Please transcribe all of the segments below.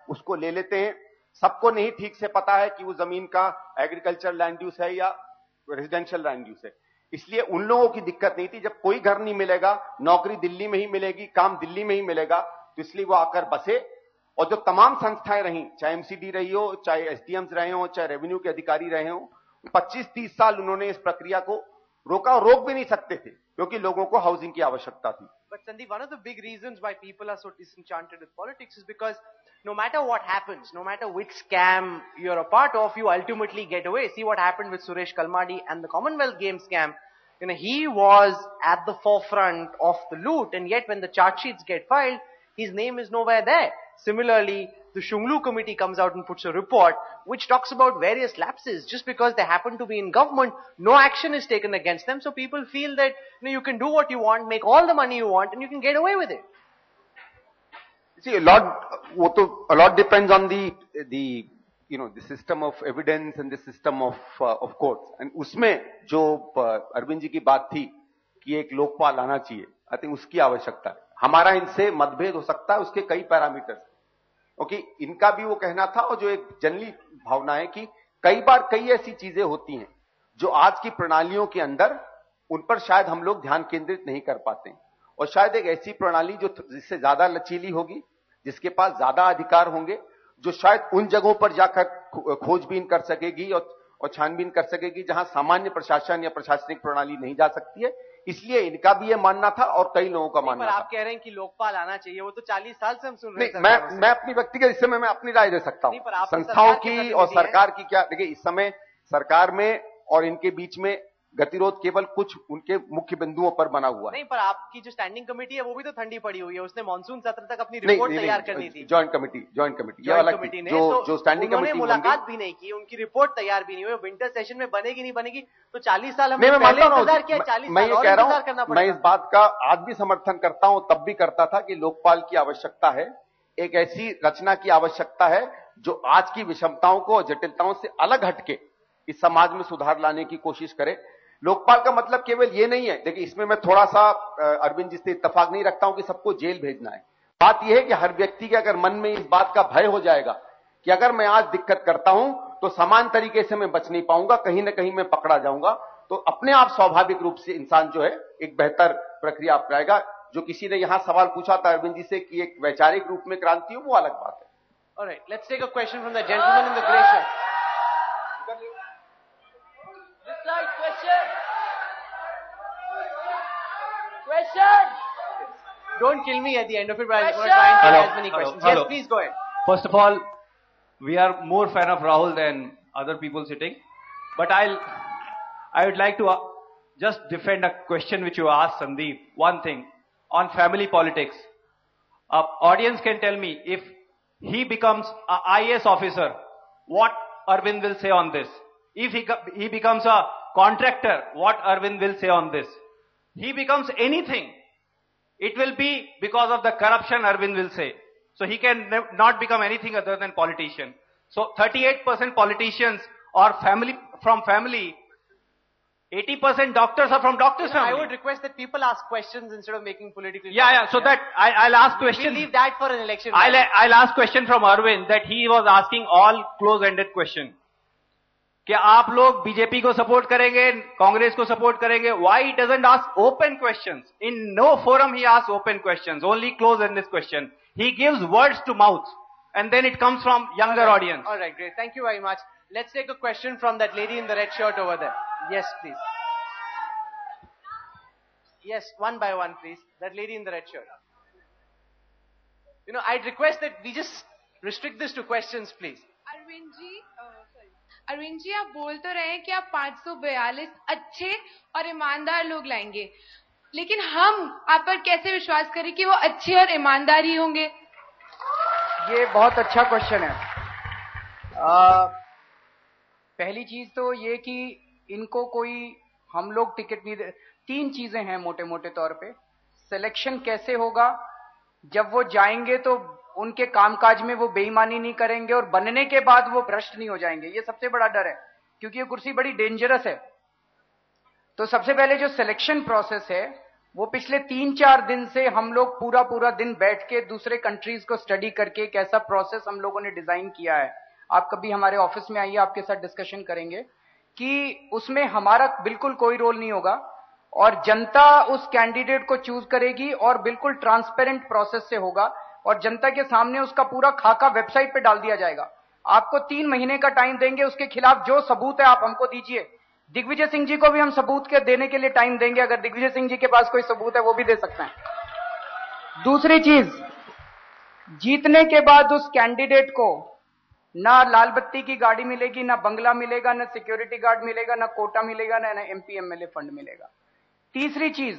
उसको ले लेते हैं। सबको नहीं ठीक से पता है कि वो जमीन का एग्रीकल्चर लैंड यूज है या रेजिडेंशियल लैंड यूज है, इसलिए उन लोगों की दिक्कत नहीं थी। जब कोई घर नहीं मिलेगा, नौकरी दिल्ली में ही मिलेगी, काम दिल्ली में ही मिलेगा, तो इसलिए वो आकर बसे। और जो तमाम संस्थाएं रही, चाहे एमसीडी रही हो, चाहे एसडीएम्स रहे हो, चाहे रेवेन्यू के अधिकारी रहे हो, 25-30 साल उन्होंने इस प्रक्रिया को रोका, और रोक भी नहीं सकते थे क्योंकि लोगों को हाउसिंग की आवश्यकता थी। But Sandeep, one of the big reasons why people are so disenchanted with politics is because no matter what happens, no matter which scam you're a part of, you ultimately get away. See what happened with Suresh Kalmadi and the Commonwealth Games scam. You know, he was at the forefront of the loot, and yet when the charge sheets get filed, his name is nowhere there. Similarly, the Shunglu committee comes out and puts a report which talks about various lapses. Just because they happen to be in government, no action is taken against them. So people feel that you can do what you want, make all the money you want, and you can get away with it. See, a lot depends on the system of evidence and the system of courts. And उसमें जो अरविंद जी की बात थी कि एक लोकपाल आना चाहिए, I think उसकी आवश्यकता है। हमारा इनसे मतभेद हो सकता है उसके कई पैरामीटर्स, क्योंकि इनका भी वो कहना था, और जो एक जनरली भावना है कि कई बार कई ऐसी चीजें होती हैं जो आज की प्रणालियों के अंदर उन पर शायद हम लोग ध्यान केंद्रित नहीं कर पाते, और शायद एक ऐसी प्रणाली जो जिससे ज्यादा लचीली होगी, जिसके पास ज्यादा अधिकार होंगे, जो शायद उन जगहों पर जाकर खोजबीन कर सकेगी और छानबीन कर सकेगी जहां सामान्य प्रशासन या प्रशासनिक प्रणाली नहीं जा सकती है। इसलिए इनका भी ये मानना था और कई लोगों का मानना था। आप कह रहे हैं कि लोकपाल आना चाहिए, वो तो 40 साल से हम सुन रहे हैं। मैं अपनी व्यक्तिगत, इस समय मैं अपनी राय दे सकता हूं। संस्थाओं की और सरकार की क्या, देखिए इस समय सरकार में और इनके बीच में गतिरोध केवल कुछ उनके मुख्य बिंदुओं पर बना हुआ है। नहीं, पर आपकी जो स्टैंडिंग कमेटी है वो भी तो ठंडी पड़ी हुई है, उसने मॉनसून सत्र तक अपनी रिपोर्ट तैयार करनी थी। जॉइंट कमेटी ये अलग थी, जो स्टैंडिंग कमेटी मुलाकात भी नहीं की, उनकी रिपोर्ट तैयार भी नहीं हुई, विंटर सेशन में बनेगी नहीं बनेगी, तो 40 साल हमने पहले इंतजार किया, 40 साल और इंतजार करना पड़ेगा। मैं इस बात का आज भी समर्थन करता हूं, तब भी करता था कि लोकपाल की आवश्यकता है, एक ऐसी रचना की आवश्यकता है जो आज की विषमताओं को और जटिलताओं से अलग हटके इस समाज में सुधार लाने की कोशिश करे। लोकपाल का मतलब केवल ये नहीं है, देखिए इसमें मैं थोड़ा सा अरविंद जी से इत्तेफाक नहीं रखता हूं कि सबको जेल भेजना है। बात यह है कि हर व्यक्ति के अगर मन में इस बात का भय हो जाएगा कि अगर मैं आज दिक्कत करता हूं तो समान तरीके से मैं बच नहीं पाऊंगा, कहीं ना कहीं मैं पकड़ा जाऊंगा, तो अपने आप स्वाभाविक रूप से इंसान जो है एक बेहतर प्रक्रिया अपनाएगा। जो किसी ने यहां सवाल पूछा था अरविंद जी से कि एक वैचारिक रूप में क्रांति हो, वो अलग बात है। Alright, let's take a question from the gentleman in the gray shirt. Question. Don't kill me at the end of it, but I want to try and take as many questions. Yes, please go ahead. First of all, we are more fan of Rahul than other people sitting, but I would like to just defend a question which you asked Sandeep. One thing on family politics. Audience can tell me if he becomes a IAS officer, what Arvind will say on this. If he becomes a contractor, what Arvind will say on this. He becomes anything, it will be because of the corruption, Arvind will say. So he can not become anything other than politician. So 38% politicians are from family. 80% doctors are from doctors' family. I would request that people ask questions instead of making political. Yeah. So that I'll ask question. We'll leave that for an election. I'll ask question from Arvind that he was asking all close-ended question. क्या आप लोग BJP को support करेंगे, कांग्रेस को support करेंगे? Why he doesn't ask open questions? In no forum he asks open questions, only close-ended question. He gives words to mouth, and then it comes from younger audience. All right, great. Thank you very much. Let's take a question from that lady in the red shirt over there. Yes, please. Yes, one by one, please. That lady in the red shirt. I'd request that we just restrict this to questions, please. Arvind ji, आप बोल तो रहे हैं कि आप 542 अच्छे और ईमानदार लोग लाएंगे, लेकिन हम आप पर कैसे विश्वास करें कि वो अच्छे और ईमानदार ही होंगे? ये बहुत अच्छा क्वेश्चन है। पहली चीज तो ये कि इनको कोई हम लोग टिकट नहीं दे। 3 चीजें हैं मोटे मोटे तौर पे। सिलेक्शन कैसे होगा, जब वो जाएंगे तो उनके कामकाज में वो बेईमानी नहीं करेंगे और बनने के बाद वो भ्रष्ट नहीं हो जाएंगे। ये सबसे बड़ा डर है, क्योंकि ये कुर्सी बड़ी डेंजरस है। तो सबसे पहले जो सिलेक्शन प्रोसेस है वो पिछले 3-4 दिन से हम लोग पूरा दिन बैठ के दूसरे कंट्रीज को स्टडी करके कैसा प्रोसेस हम लोगों ने डिजाइन किया है। आप कभी हमारे ऑफिस में आइए, आपके साथ डिस्कशन करेंगे कि उसमें हमारा बिल्कुल कोई रोल नहीं होगा और जनता उस कैंडिडेट को चूज करेगी और बिल्कुल ट्रांसपेरेंट प्रोसेस से होगा और जनता के सामने उसका पूरा खाका वेबसाइट पे डाल दिया जाएगा। आपको 3 महीने का टाइम देंगे, उसके खिलाफ जो सबूत है आप हमको दीजिए। दिग्विजय सिंह जी को भी हम सबूत के देने के लिए टाइम देंगे, अगर दिग्विजय सिंह जी के पास कोई सबूत है वो भी दे सकते हैं। दूसरी चीज, जीतने के बाद उस कैंडिडेट को ना लाल बत्ती की गाड़ी मिलेगी, ना बंगला मिलेगा, ना सिक्योरिटी गार्ड मिलेगा, ना कोटा मिलेगा, ना एमपी एमएलए फंड मिलेगा। तीसरी चीज,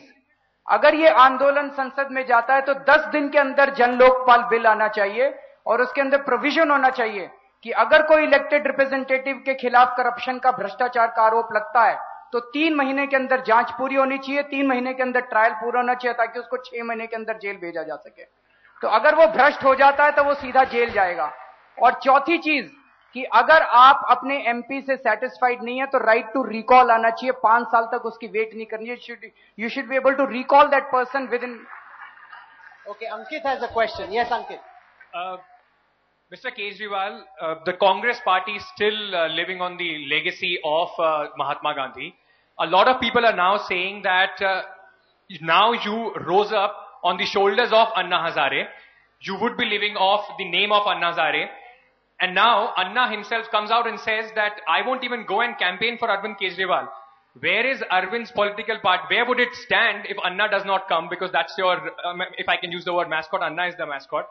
अगर ये आंदोलन संसद में जाता है तो 10 दिन के अंदर जन लोकपाल बिल आना चाहिए और उसके अंदर प्रोविजन होना चाहिए कि अगर कोई इलेक्टेड रिप्रेजेंटेटिव के खिलाफ करप्शन का, भ्रष्टाचार का आरोप लगता है तो 3 महीने के अंदर जांच पूरी होनी चाहिए, 3 महीने के अंदर ट्रायल पूरा होना चाहिए ताकि उसको 6 महीने के अंदर जेल भेजा जा सके। तो अगर वो भ्रष्ट हो जाता है तो वो सीधा जेल जाएगा। और चौथी चीज कि अगर आप अपने एमपी से सेटिस्फाइड नहीं है तो राइट टू रिकॉल आना चाहिए, 5 साल तक उसकी वेट नहीं करनी है। You should be able to recall that person within. Okay, Ankit has a question. Yes, Ankit. Mr. Kejriwal, the Congress party is still living on the legacy of Mahatma Gandhi. A lot of people are now saying that now you rose up on the shoulders of Anna Hazare. You would be living off the name of Anna Hazare. And now Anna himself comes out and says that I won't even go and campaign for Arvind Kejriwal. Where is Arvind's political part? Where would it stand if Anna does not come? Because that's your, if I can use the word mascot, Anna is the mascot.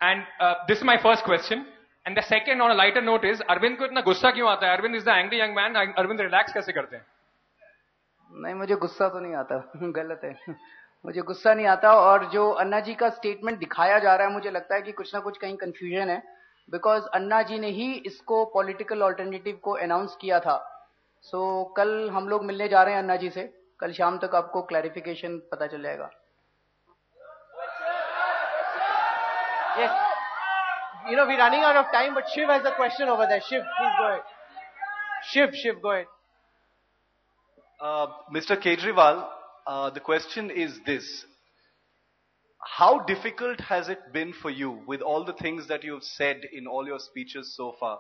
And this is my first question. And the second, on a lighter note, is Arvind को इतना गुस्सा क्यों आता है? Arvind is the angry young man. Arvind relax कैसे करते हैं? नहीं, मुझे गुस्सा तो नहीं आता। गलत है, मुझे गुस्सा नहीं आता। और जो अन्ना जी का स्टेटमेंट दिखाया जा रहा है, मुझे लगता है कि कुछ ना कुछ कहीं कंफ्यूजन है, बिकॉज अन्ना जी ने ही इसको पॉलिटिकल ऑल्टरनेटिव को अनाउंस किया था। सो कल हम लोग मिलने जा रहे हैं अन्ना जी से, कल शाम तक आपको क्लैरिफिकेशन पता चल जाएगा। Yes. You know, we're running out of time, but Shiv has a question over there. Shiv, please go ahead. Shiv, go ahead. Mr. Kejriwal, the question is this. How difficult has it been for you, with all the things that you've said in all your speeches so far,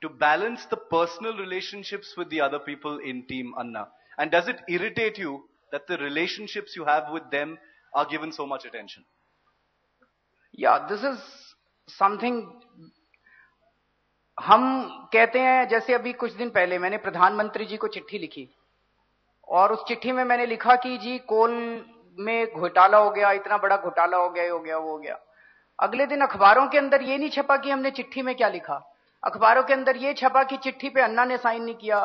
to balance the personal relationships with the other people in Team Anna? And does it irritate you that the relationships you have with them are given so much attention? या this is something, हम कहते हैं, जैसे अभी कुछ दिन पहले मैंने प्रधानमंत्री जी को चिट्ठी लिखी और उस चिट्ठी में मैंने लिखा कि जी कोल में घोटाला हो गया, इतना बड़ा घोटाला हो गया, ये हो गया, वो हो गया। अगले दिन अखबारों के अंदर ये नहीं छपा कि हमने चिट्ठी में क्या लिखा, अखबारों के अंदर ये छपा कि चिट्ठी पे अन्ना ने साइन नहीं किया।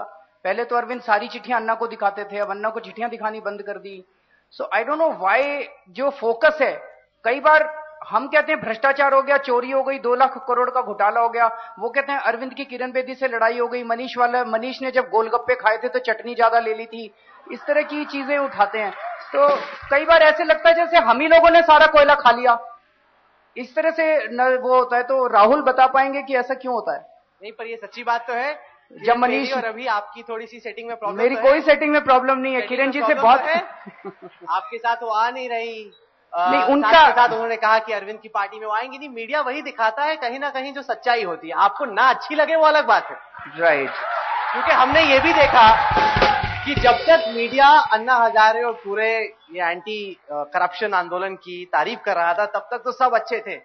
पहले तो अरविंद सारी चिट्ठियां अन्ना को दिखाते थे, अब अन्ना को चिट्ठियां दिखानी बंद कर दी। सो आई डोंट नो व्हाई जो फोकस है, कई बार हम कहते हैं भ्रष्टाचार हो गया, चोरी हो गई, 2 लाख करोड़ का घोटाला हो गया, वो कहते हैं अरविंद की किरण बेदी से लड़ाई हो गई, मनीष ने जब गोलगप्पे खाए थे तो चटनी ज्यादा ले ली थी, इस तरह की चीजें उठाते हैं। तो कई बार ऐसे लगता है जैसे हम ही लोगों ने सारा कोयला खा लिया, इस तरह से वो होता है। तो राहुल बता पाएंगे कि ऐसा क्यों होता है? नहीं, पर ये सच्ची बात तो है, जब मनीष और अभी आपकी थोड़ी सी सेटिंग में प्रॉब्लम, मेरी कोई सेटिंग में प्रॉब्लम नहीं है, किरण जी से बहुत है आपके साथ वो आ नहीं रही, नहीं उनका साथ उन्होंने कहा कि अरविंद की पार्टी में वो आएंगी नहीं। मीडिया वही दिखाता है कहीं ना कहीं जो सच्चाई होती है, आपको ना अच्छी लगे वो अलग बात है, राइट। क्योंकि हमने ये भी देखा कि जब तक मीडिया अन्ना हजारे और पूरे ये एंटी करप्शन आंदोलन की तारीफ कर रहा था, तब तक तो सब अच्छे थे।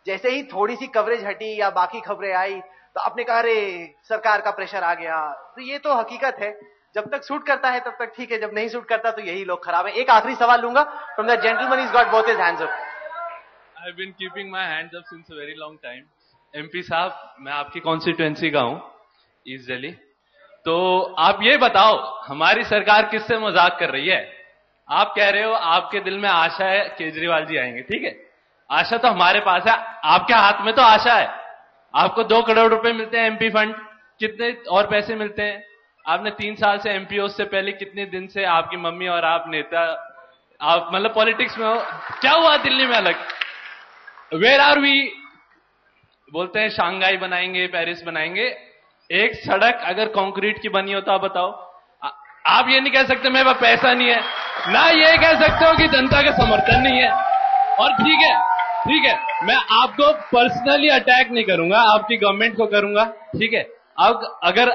जैसे ही थोड़ी सी कवरेज हटी या बाकी खबरें आई तो आपने कहा अरे सरकार का प्रेशर आ गया। तो ये तो हकीकत है, जब तक सूट करता है तब तक ठीक है, जब नहीं सूट करता तो यही लोग खराब है। एक आखिरी सवाल लूंगा from the gentleman, is got both his hands up. I have been keeping my hands up since a very long time. MP साहब, मैं आपकी कॉन्स्टिट्यूएंसी का हूं, ईस्ट दिल्ली। तो आप ये बताओ, हमारी सरकार किससे मजाक कर रही है? आप कह रहे हो आपके दिल में आशा है केजरीवाल जी आएंगे, ठीक है, आशा तो हमारे पास है, आपके हाथ में तो आशा है। आपको 2 करोड़ रुपए मिलते हैं एमपी फंड, कितने और पैसे मिलते हैं? आपने 3 साल से एमपी हो, उससे पहले कितने दिन से आपकी मम्मी और आप नेता, आप मतलब पॉलिटिक्स में हो, क्या हुआ दिल्ली में अलग? Where are we? बोलते हैं शंघाई बनाएंगे, पेरिस बनाएंगे। एक सड़क अगर कंक्रीट की बनी हो तो आप बताओ, आप ये नहीं कह सकते मेरे पास पैसा नहीं है। ना ये कह सकते हो कि जनता का समर्थन नहीं है। और ठीक है, मैं आपको पर्सनली अटैक नहीं करूंगा, आपकी गवर्नमेंट को करूंगा, ठीक है। अब अगर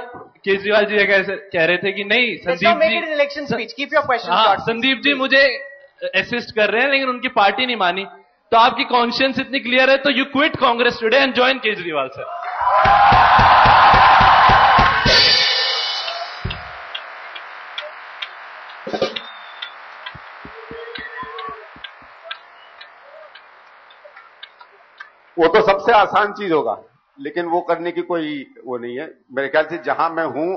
केजरीवाल जी कह रहे थे कि नहीं संदीप जी मुझे असिस्ट कर रहे हैं लेकिन उनकी पार्टी नहीं मानी, तो आपकी कॉन्शियंस इतनी क्लियर है तो you quit Congress today and join Kejriwal sir. वो तो सबसे आसान चीज होगा, लेकिन वो करने की कोई वो नहीं है। मेरे ख्याल से जहां मैं हूं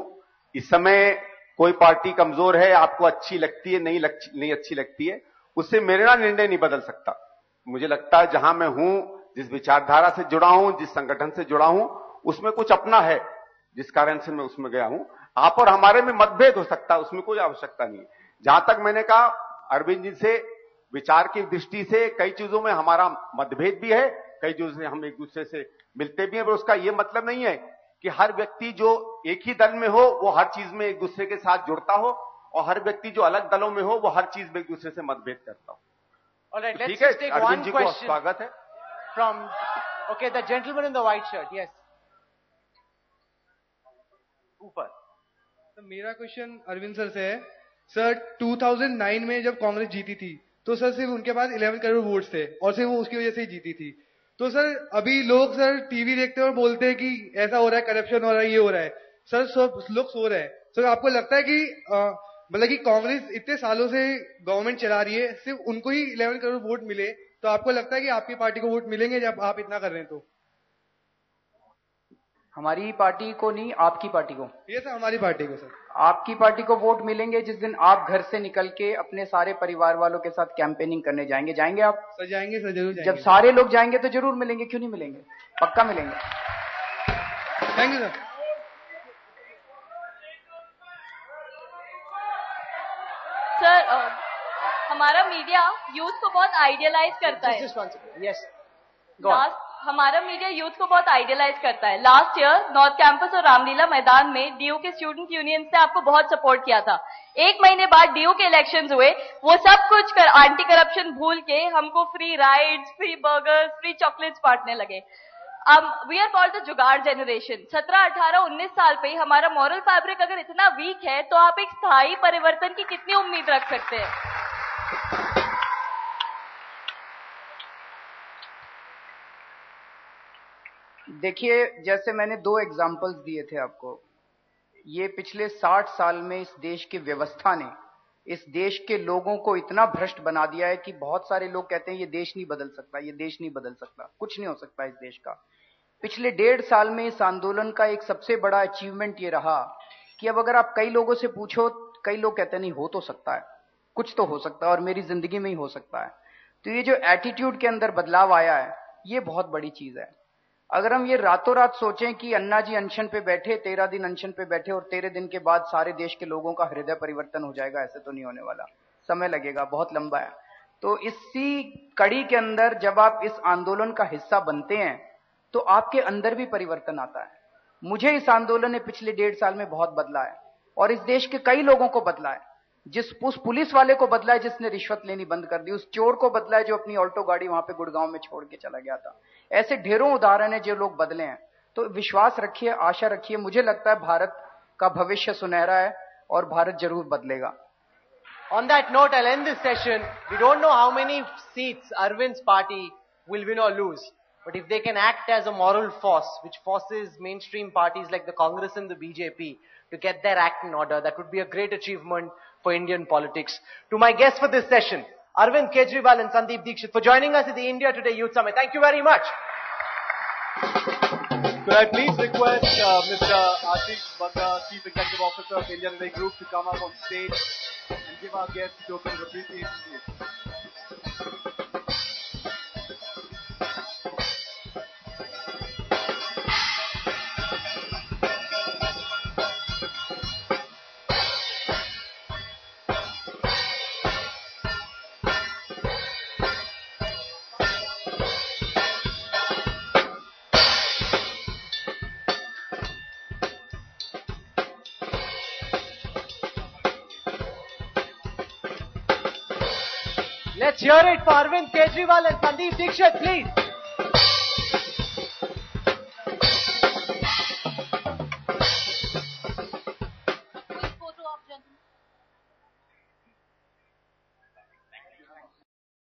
इस समय कोई पार्टी कमजोर है, आपको अच्छी लगती है, नहीं अच्छी लगती है, उससे मेरा निर्णय नहीं बदल सकता। मुझे लगता है जहां मैं हूं, जिस विचारधारा से जुड़ा हूं, जिस संगठन से जुड़ा हूं, उसमें कुछ अपना है, जिस कारण से मैं उसमें गया हूं। आप और हमारे में मतभेद हो सकता है, उसमें कोई आवश्यकता नहीं है। जहां तक मैंने कहा, अरविंद जी से विचार की दृष्टि से कई चीजों में हमारा मतभेद भी है, कई चीजों से हम एक दूसरे से मिलते भी हैं, पर उसका यह मतलब नहीं है कि हर व्यक्ति जो एक ही दल में हो वो हर चीज में एक दूसरे के साथ जुड़ता हो, और हर व्यक्ति जो अलग दलों में हो वो हर चीज में एक दूसरे से मतभेद करता हो। Alright, let's ठीक है, just take अरविंद one जी को question स्वागत है। from, okay, the gentleman in the white shirt, yes. ऊपर। तो मेरा क्वेश्चन अरविंद सर से है। सर 2009 में जब कांग्रेस जीती थी तो सर सिर्फ उनके पास 11 करोड़ वोट्स थे और सिर्फ वो उसकी वजह से ही जीती थी। तो सर अभी लोग सर टीवी देखते हैं और बोलते हैं कि ऐसा हो रहा है, करप्शन हो रहा है, ये हो रहा है। सर सब लोग सो रहे हैं। सर आपको लगता है कि मतलब कि कांग्रेस इतने सालों से गवर्नमेंट चला रही है, सिर्फ उनको ही 11 करोड़ वोट मिले, तो आपको लगता है कि आपकी पार्टी को वोट मिलेंगे जब आप इतना कर रहे हैं? तो हमारी पार्टी को नहीं, आपकी पार्टी को। ये सर हमारी पार्टी को। सर आपकी पार्टी को वोट मिलेंगे जिस दिन आप घर से निकल के अपने सारे परिवार वालों के साथ कैंपेनिंग करने जाएंगे। जाएंगे आप? सर जाएंगे सर, जरूर जाएंगे। जब सारे लोग जाएंगे तो जरूर मिलेंगे, क्यों नहीं मिलेंगे, पक्का मिलेंगे। Thank you sir. सर हमारा मीडिया यूथ को बहुत आइडियलाइज करता है। Yes. हमारा मीडिया यूथ को बहुत आइडियलाइज करता है। लास्ट ईयर नॉर्थ कैंपस और रामलीला मैदान में डीयू के स्टूडेंट यूनियंस ने आपको बहुत सपोर्ट किया था। एक महीने बाद डीयू के इलेक्शंस हुए, वो सब कुछ कर एंटी करप्शन भूल के हमको free rides, free burgers, free chocolates बांटने लगे। वी आर कॉल्ड द जुगाड़ जनरेशन। 17, 18, 19 साल पे ही हमारा मॉरल फैब्रिक अगर इतना वीक है तो आप एक स्थायी परिवर्तन की कितनी उम्मीद रख सकते हैं? देखिए, जैसे मैंने 2 एग्जाम्पल्स दिए थे आपको, ये पिछले 60 साल में इस देश की व्यवस्था ने इस देश के लोगों को इतना भ्रष्ट बना दिया है कि बहुत सारे लोग कहते हैं ये देश नहीं बदल सकता, ये देश नहीं बदल सकता। कुछ नहीं हो सकता इस देश का। पिछले 1.5 साल में इस आंदोलन का एक सबसे बड़ा अचीवमेंट ये रहा कि अब अगर आप कई लोगों से पूछो, कई लोग कहते हैं नहीं हो तो सकता है, कुछ तो हो सकता है और मेरी जिंदगी में ही हो सकता है। तो ये जो एटीट्यूड के अंदर बदलाव आया है, ये बहुत बड़ी चीज है। अगर हम ये रातों रात सोचें कि अन्ना जी अनशन पे बैठे, 13 दिन अनशन पे बैठे और 13 दिन के बाद सारे देश के लोगों का हृदय परिवर्तन हो जाएगा, ऐसे तो नहीं होने वाला, समय लगेगा, बहुत लंबा है। तो इसी कड़ी के अंदर जब आप इस आंदोलन का हिस्सा बनते हैं तो आपके अंदर भी परिवर्तन आता है। मुझे इस आंदोलन ने पिछले 1.5 साल में बहुत बदला है और इस देश के कई लोगों को बदला है। उस पुलिस वाले को बदला है जिसने रिश्वत लेनी बंद कर दी, उस चोर को बदला है जो अपनी ऑल्टो गाड़ी वहां पे गुड़गांव में छोड़ के चला गया था। ऐसे ढेरों उदाहरण है जो लोग बदले हैं। तो विश्वास रखिए, आशा रखिए, मुझे लगता है भारत का भविष्य सुनहरा है और भारत जरूर बदलेगा। On that note, I'll end this session. We don't know how many seats Arvind's party will win or lose. But if they can act as a moral force, which forces mainstream parties like the Congress and the BJP to get their act in order, that would be a great achievement for Indian politics. To my guests for this session, Arvind Kejriwal and Sandeep Dixit, for joining us at the India Today Youth Summit. Thank you very much. Could I please request Mr. Ashish Banga, Chief Executive Officer of India Today Group, to come up on stage and give our guests a token of appreciation. Let's hear it for Arvind Kejriwal and Sandeep Dixit, please.